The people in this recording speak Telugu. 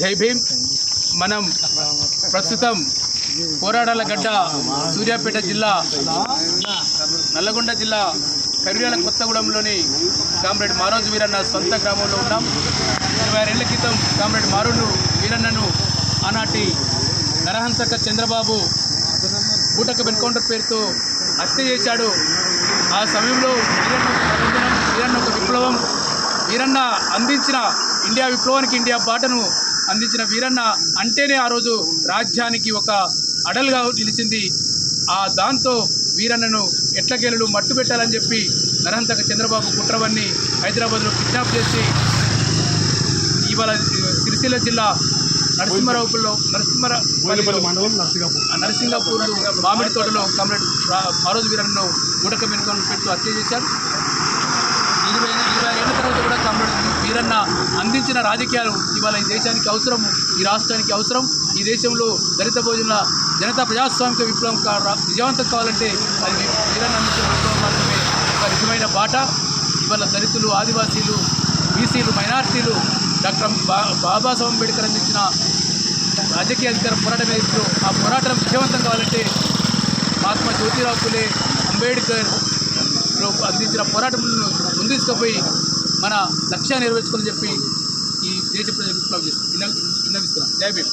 జై భీమ్. మనం ప్రస్తుతం పోరాటాల గడ్డ సూర్యాపేట జిల్లా నల్లగొండ జిల్లా కర్యాల కొత్తగూడెంలోని కామ్రేడ్ మారోజు వీరన్న సొంత గ్రామంలో ఉన్నాం. 26 ఏళ్ల క్రితం కామ్రేడ్ మారోజు వీరన్నను ఆనాటి నరహంతక చంద్రబాబు బూటకపు ఎన్కౌంటర్ పేరుతో హత్య చేశాడు. ఆ సమయంలో వీరన్న ఒక విప్లవం, వీరన్న అందించిన ఇండియా విప్లవానికి ఇండియా బాటను అందించిన వీరన్న అంటేనే ఆ రోజు రాజ్యానికి ఒక అడలుగా నిలిచింది. దాంతో వీరన్నను ఎట్లకేళ్ళు మట్టు పెట్టాలని చెప్పి నరహంతక చంద్రబాబు కుట్రవన్ని హైదరాబాద్లో కిడ్నాప్ చేసి ఇవాళ సిరిసిల్ల జిల్లా నరసింహారావులో నరసింగాపూర్ మామిడి తోటలో కామ్రేడ్ మారోజు వీరన్నను బూటకపు ఎన్కౌంటర్ పెడుతూ హత్య చేశారు. 20 ఏళ్ల తర్వాత కూడా కామ్రేడ్ వీరన్న అందించిన రాజకీయాలు ఇవాళ ఈ దేశానికి అవసరం, ఈ రాష్ట్రానికి అవసరం. ఈ దేశంలో దళిత భోజన జనతా ప్రజాస్వామిక విప్లవం విజయవంతం కావాలంటే అది వీరన్న అందించిన విప్లవం మాత్రమే ఒక నిజమైన బాట. ఇవాళ దళితులు, ఆదివాసీలు, బీసీలు, మైనార్టీలు డాక్టర్ బాబాసాహెబ్ అంబేద్కర్ అందించిన రాజకీయ అధికార పోరాటం ఏదో ఆ పోరాటం విజయవంతం కావాలంటే మహాత్మా జ్యోతిరావు ఫులే అంబేద్కర్ అందించిన పోరాటములను ముందుకుపోయి మన లక్ష్యాన్ని నెరవేర్చుకోవాలని చెప్పి ఈ దేశ ప్రజలు విన్నవిస్తున్నాం. జై భీమ్.